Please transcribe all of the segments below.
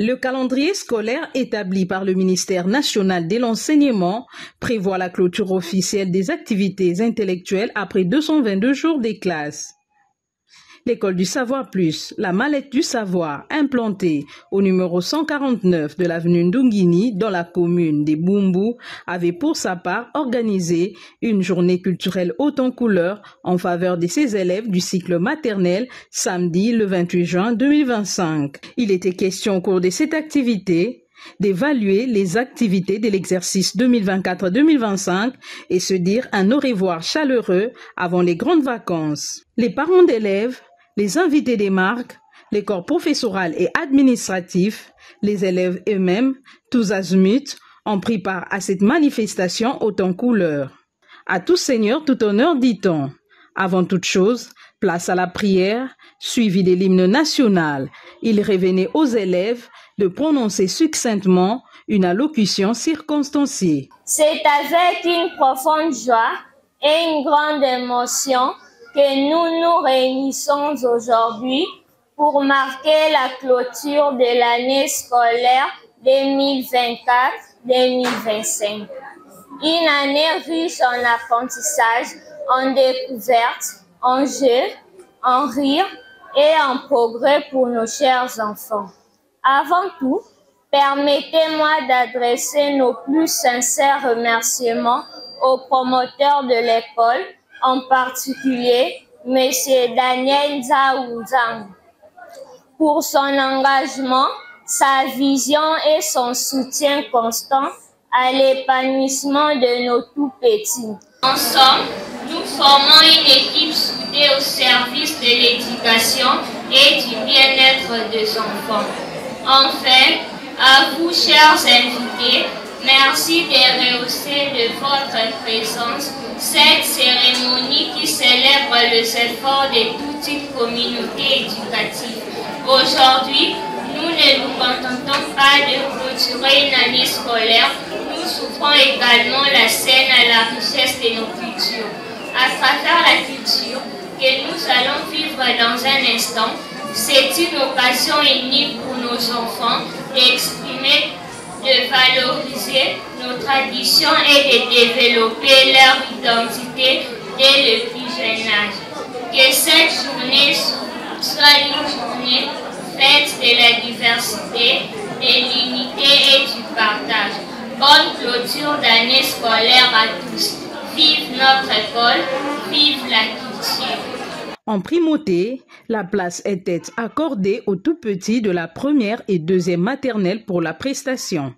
Le calendrier scolaire établi par le ministère national de l'enseignement prévoit la clôture officielle des activités intellectuelles après 222 jours des classes. L'école du Savoir Plus, la mallette du savoir, implantée au numéro 149 de l'avenue Ndungini dans la commune des Bumbu, avait pour sa part organisé une journée culturelle haute en couleurs en faveur de ses élèves du cycle maternel samedi le 28 juin 2025. Il était question au cours de cette activité d'évaluer les activités de l'exercice 2024-2025 et se dire un au revoir chaleureux avant les grandes vacances. Les parents d'élèves, les invités des marques, les corps professoral et administratifs, les élèves eux-mêmes, tous azimuts, ont pris part à cette manifestation haute en couleurs. À tout seigneur, tout honneur, dit-on. Avant toute chose, place à la prière, suivie de l'hymne national. Il revenait aux élèves de prononcer succinctement une allocution circonstanciée. C'est avec une profonde joie et une grande émotion que nous nous réunissons aujourd'hui pour marquer la clôture de l'année scolaire 2024-2025. Une année riche en apprentissage, en découvertes, en jeux, en rires et en progrès pour nos chers enfants. Avant tout, permettez-moi d'adresser nos plus sincères remerciements aux promoteurs de l'école, en particulier M. Daniel Zaouzang, pour son engagement, sa vision et son soutien constant à l'épanouissement de nos tout-petits. Ensemble, nous formons une équipe soudée au service de l'éducation et du bien-être des enfants. Enfin, à vous, chers invités, merci de rehausser de votre présence cette cérémonie qui célèbre les efforts de toute une communauté éducative. Aujourd'hui, nous ne nous contentons pas de clôturer une année scolaire, nous ouvrons également la scène à la richesse de nos cultures. À travers la culture que nous allons vivre dans un instant, c'est une occasion unique pour nos enfants d'exprimer, de valoriser nos traditions et de développer leur identité dès le plus jeune âge. Que cette journée soit une journée faite de la diversité, de l'unité et du partage. Bonne clôture d'année scolaire à tous. Vive notre école, vive la culture. En primauté, la place était accordée aux tout-petits de la première et deuxième maternelle pour la prestation.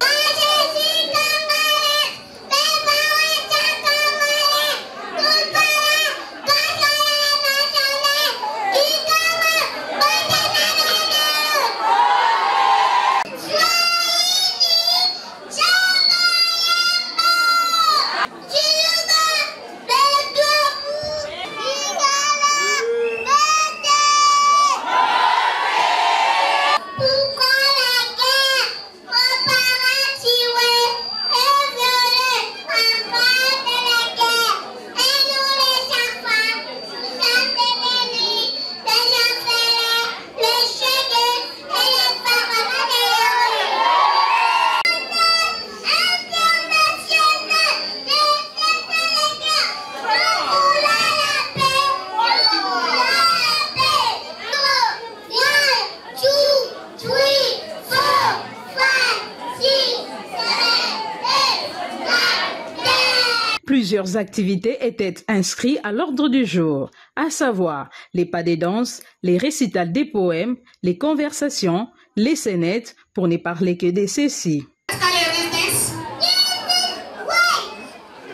Plusieurs activités étaient inscrites à l'ordre du jour, à savoir les pas des danses, les récitals des poèmes, les conversations, les scénettes, pour ne parler que de ceci.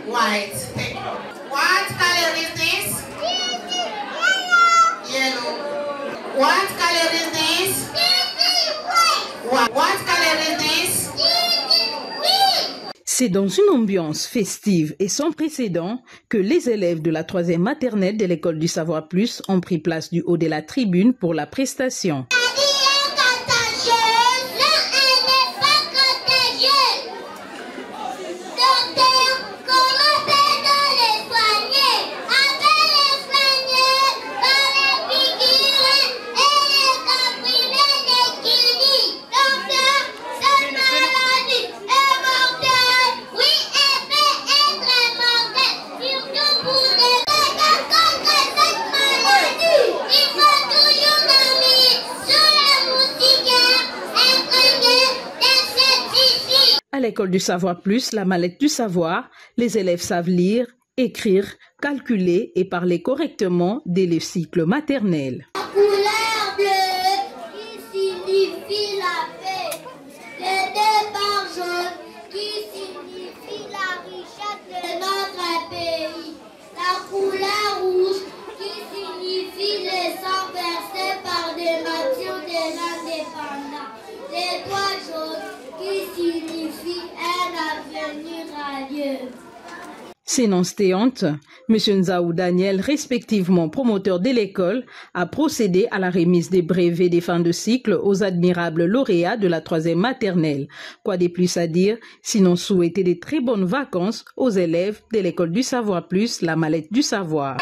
White. What color is this? Yellow. What color is this? What color is this? C'est dans une ambiance festive et sans précédent que les élèves de la 3e maternelle de l'école du Savoir Plus ont pris place du haut de la tribune pour la prestation. l'école du savoir plus, la mallette du savoir, les élèves savent lire, écrire, calculer et parler correctement dès le cycle maternel. La couleur bleue qui signifie la paix, le départ jaune qui signifie la richesse de notre pays, la couleur rouge qui signifie le sang versé par des martyrs de l'indépendance, l'étoile jaune qui signifie un avenir radieux. Sénance-téante, M. Nzaou Daniel, respectivement promoteur de l'école, a procédé à la remise des brevets des fins de cycle aux admirables lauréats de la 3e maternelle. Quoi de plus à dire, sinon souhaiter de très bonnes vacances aux élèves de l'école du savoir plus, la mallette du savoir.